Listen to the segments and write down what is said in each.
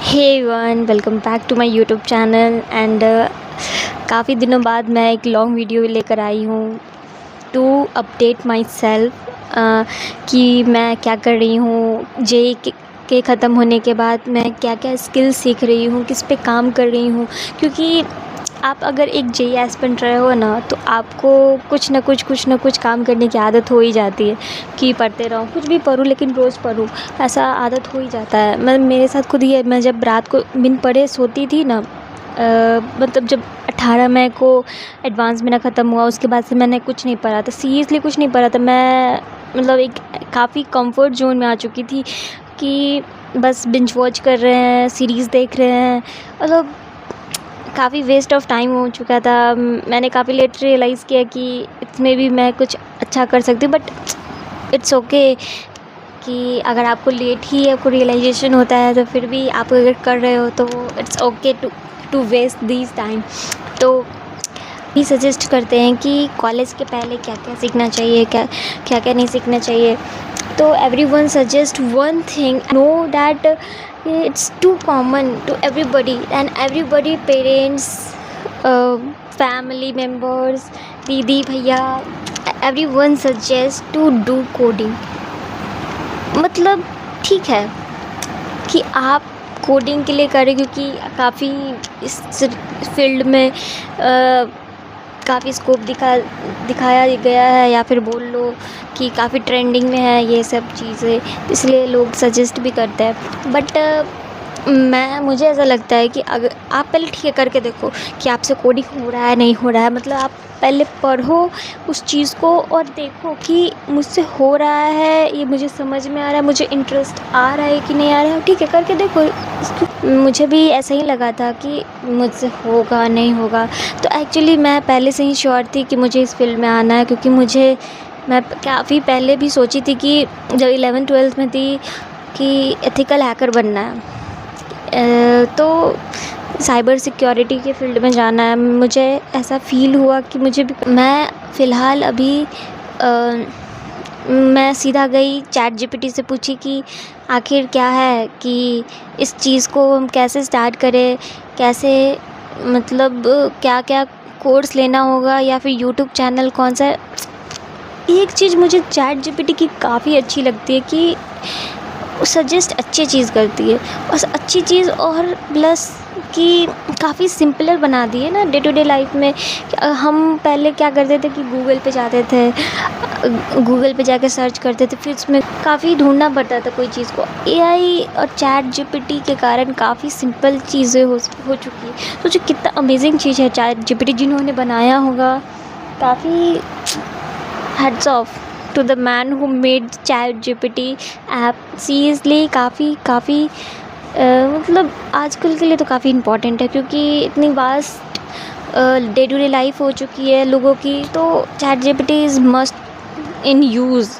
Hey everyone, welcome back to my YouTube channel and काफ़ी दिनों बाद मैं एक लॉन्ग वीडियो लेकर आई हूँ टू अपडेट माई सेल्फ कि मैं क्या कर रही हूँ। जेई के ख़त्म होने के बाद मैं क्या क्या स्किल्स सीख रही हूँ, किस पे काम कर रही हूँ। क्योंकि आप अगर एक जेई एस्पिरेंट रहे हो ना, तो आपको कुछ ना कुछ काम करने की आदत हो ही जाती है कि पढ़ते रहो, कुछ भी पढूँ लेकिन रोज़ पढूँ, ऐसा आदत हो ही जाता है। मेरे साथ खुद ही है। मैं जब रात को बिन पढ़े सोती थी ना, मतलब जब 18 मई को एडवांस मेरा ख़त्म हुआ, उसके बाद से मैंने कुछ नहीं पढ़ा था, सीरियसली कुछ नहीं पढ़ा था। मैं मतलब एक काफ़ी कंफर्ट ज़ोन में आ चुकी थी कि बस बिंज वॉच कर रहे हैं, सीरीज़ देख रहे हैं। मतलब काफ़ी वेस्ट ऑफ टाइम हो चुका था। मैंने काफ़ी लेट रियलाइज़ किया कि इसमें भी मैं कुछ अच्छा कर सकती हूँ, बट इट्स ओके कि अगर आपको लेट ही आपको रियलाइजेशन होता है तो फिर भी आप अगर कर रहे हो तो it's okay to waste this time. तो भी सजेस्ट करते हैं कि कॉलेज के पहले क्या क्या सीखना चाहिए, क्या क्या नहीं सीखना चाहिए। तो everyone suggest one thing, know that it's too common to everybody and everybody, parents, family members, दीदी भैया, everyone suggests to do coding। मतलब ठीक है कि आप कोडिंग के लिए करें, क्योंकि काफ़ी इस फील्ड में काफ़ी स्कोप दिखाया गया है, या फिर बोल लो कि काफ़ी ट्रेंडिंग में है ये सब चीज़ें, इसलिए लोग सजेस्ट भी करते हैं। बट मुझे ऐसा लगता है कि अगर आप पहले ठीक है करके देखो कि आपसे कोडिंग हो रहा है नहीं हो रहा है। मतलब आप पहले पढ़ो उस चीज़ को और देखो कि मुझसे हो रहा है, ये मुझे समझ में आ रहा है, मुझे इंटरेस्ट आ रहा है कि नहीं आ रहा है। ठीक है करके देखो। मुझे भी ऐसा ही लगा था कि मुझसे होगा नहीं होगा, तो एक्चुअली मैं पहले से ही श्योर थी कि मुझे इस फील्ड में आना है। क्योंकि मैं काफ़ी पहले भी सोची थी कि जब 11th-12th में थी कि एथिकल हैकर बनना है, तो साइबर सिक्योरिटी के फील्ड में जाना है। मुझे ऐसा फ़ील हुआ कि मुझे भी, मैं फ़िलहाल अभी मैं सीधा गई चैट जीपीटी से पूछी कि आखिर क्या है, कि इस चीज़ को हम कैसे स्टार्ट करें, कैसे मतलब क्या क्या कोर्स लेना होगा, या फिर यूट्यूब चैनल कौन सा। एक चीज़ मुझे चैट जीपीटी की काफ़ी अच्छी लगती है कि सजेस्ट अच्छी चीज़ करती है, और अच्छी चीज़ और प्लस कि काफ़ी सिंपलर बना दी है ना डे टू डे लाइफ में। हम पहले क्या करते थे कि गूगल पे जाते थे, गूगल पे जाके सर्च करते थे, फिर उसमें काफ़ी ढूंढना पड़ता था कोई चीज़ को। एआई और चैट जीपीटी के कारण काफ़ी सिंपल चीज़ें हो चुकी है। तो जो कितना अमेजिंग चीज़ है चैट जीपीटी, जिन्होंने बनाया होगा, काफ़ी heads off to the man who made ChatGPT app. Seriously काफ़ी मतलब आजकल के लिए तो काफ़ी इम्पॉर्टेंट है, क्योंकि इतनी vast day to day life हो चुकी है लोगों की। तो ChatGPT is must in use.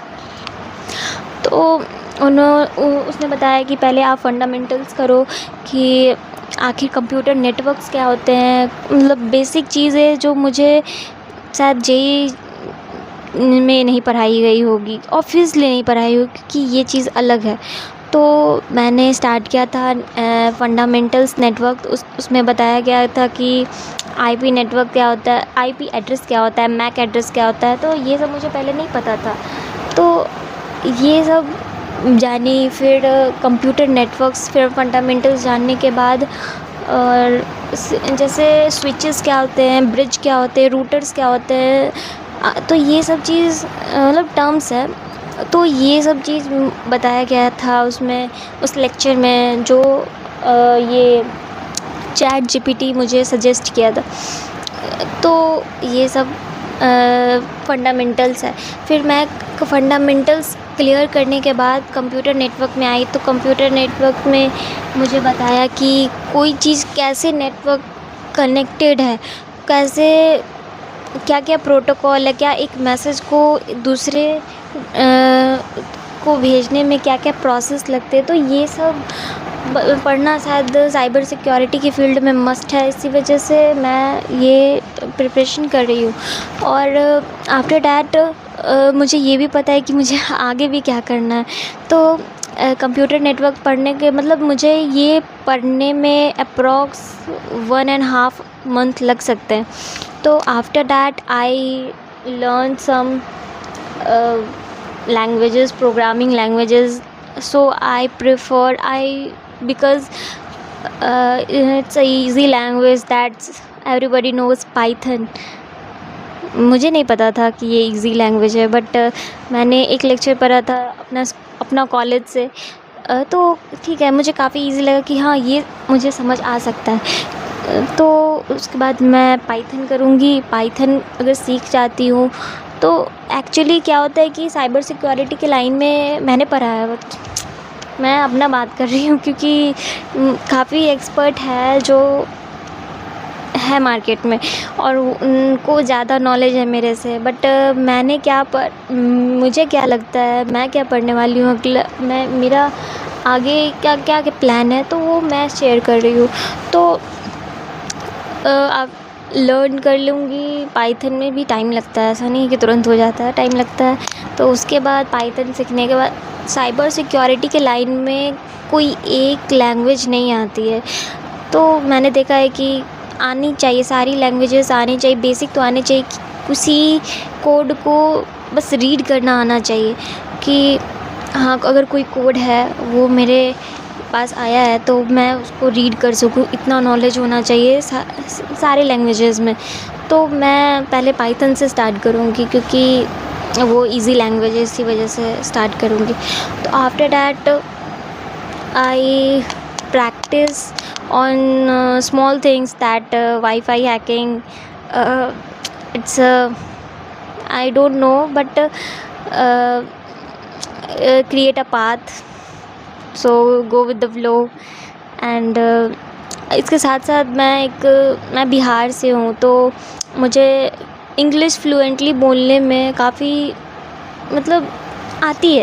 तो उसने बताया कि पहले आप फंडामेंटल्स करो कि आखिर कंप्यूटर नेटवर्क्स क्या होते हैं। मतलब बेसिक चीज़ें जो मुझे शायद जेई में नहीं पढ़ाई गई होगी, ऑब्वियसली नहीं पढ़ाई होगी, क्योंकि ये चीज़ अलग है। तो मैंने स्टार्ट किया था फंडामेंटल्स नेटवर्क। उसमें बताया गया था कि आईपी नेटवर्क क्या होता है, आईपी एड्रेस क्या होता है, मैक एड्रेस क्या होता है। तो ये सब मुझे पहले नहीं पता था, तो ये सब जानी। फिर कंप्यूटर नेटवर्क्स, फिर फंडामेंटल्स जानने के बाद, और जैसे स्विचेस क्या होते हैं, ब्रिज क्या होते हैं, रूटर्स क्या होते हैं, तो ये सब चीज़ मतलब टर्म्स है। तो ये सब चीज़ बताया गया था उसमें, उस लेक्चर में, जो ये चैट जीपीटी मुझे सजेस्ट किया था। तो ये सब फंडामेंटल्स है। फिर मैं फंडामेंटल्स क्लियर करने के बाद कंप्यूटर नेटवर्क में आई। तो कंप्यूटर नेटवर्क में मुझे बताया कि कोई चीज़ कैसे नेटवर्क कनेक्टेड है, कैसे क्या क्या प्रोटोकॉल है, क्या एक मैसेज को दूसरे को भेजने में क्या क्या प्रोसेस लगते हैं। तो ये सब पढ़ना शायद साइबर सिक्योरिटी की फ़ील्ड में मस्ट है। इसी वजह से मैं ये प्रिपरेशन कर रही हूँ। और आफ्टर डैट मुझे ये भी पता है कि मुझे आगे भी क्या करना है। तो कंप्यूटर नेटवर्क पढ़ने के मतलब मुझे ये पढ़ने में अप्रॉक्स 1.5 मंथ लग सकते हैं। तो after that I learn some languages, programming languages. So I prefer because it's a easy language that everybody knows Python. मुझे नहीं पता था कि ये इजी लैंग्वेज है, बट मैंने एक लेक्चर पढ़ा था अपना कॉलेज से, तो ठीक है, मुझे काफ़ी इजी लगा कि हाँ ये मुझे समझ आ सकता है। तो उसके बाद मैं पाइथन करूँगी। पाइथन अगर सीख जाती हूँ तो एक्चुअली क्या होता है कि साइबर सिक्योरिटी के लाइन में मैंने पढ़ा है, मैं अपना बात कर रही हूँ क्योंकि काफ़ी एक्सपर्ट है जो है मार्केट में और उनको ज़्यादा नॉलेज है मेरे से। बट मुझे क्या लगता है, मैं क्या पढ़ने वाली हूँ, मैं मेरा आगे क्या क्या प्लान है, तो वो मैं शेयर कर रही हूँ। तो आप लर्न कर लूँगी। पाइथन में भी टाइम लगता है, ऐसा नहीं है कि तुरंत हो जाता है, टाइम लगता है। तो उसके बाद पाइथन सीखने के बाद साइबर सिक्योरिटी के लाइन में कोई एक लैंग्वेज नहीं आती है। तो मैंने देखा है कि आनी चाहिए, सारी लैंग्वेजेस आनी चाहिए, बेसिक तो आनी चाहिए। उसी कोड को बस रीड करना आना चाहिए कि हाँ अगर कोई कोड है वो मेरे पास आया है तो मैं उसको रीड कर सकूँ, इतना नॉलेज होना चाहिए सारे लैंग्वेजेस में। तो मैं पहले पाइथन से स्टार्ट करूँगी क्योंकि वो इजी लैंग्वेज है, इसी वजह से स्टार्ट करूँगी। तो after that I practice on small things that wifi hacking, it's I don't know but create a path, so go with the flow and इसके साथ साथ मैं बिहार से हूँ, तो मुझे इंग्लिश फ्लुएंटली बोलने में काफ़ी मतलब आती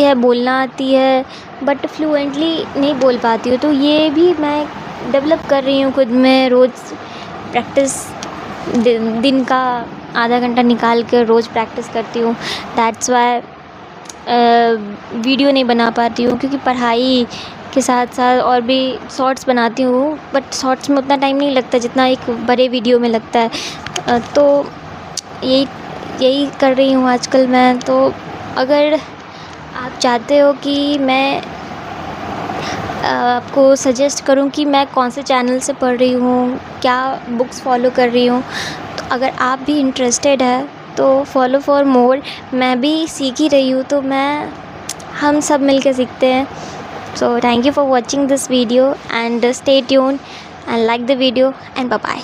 है, बोलना आती है, बट फ्लुएंटली नहीं बोल पाती हूँ। तो ये भी मैं डेवलप कर रही हूँ खुद में, रोज़ प्रैक्टिस, दिन का आधा घंटा निकाल कर रोज़ प्रैक्टिस करती हूँ। दैट्स वाई वीडियो नहीं बना पाती हूँ क्योंकि पढ़ाई के साथ साथ और भी शॉर्ट्स बनाती हूँ, बट शॉर्ट्स में उतना टाइम नहीं लगता जितना एक बड़े वीडियो में लगता है। तो यही कर रही हूँ आजकल मैं। तो अगर आप चाहते हो कि मैं आपको सजेस्ट करूँ कि मैं कौन से चैनल से पढ़ रही हूँ, क्या बुक्स फॉलो कर रही हूँ, तो अगर आप भी इंटरेस्टेड है तो फॉलो फॉर मोर। मैं भी सीख ही रही हूँ, तो हम सब मिलकर सीखते हैं। So thank you for watching this video and stay tune and like the video and bye bye.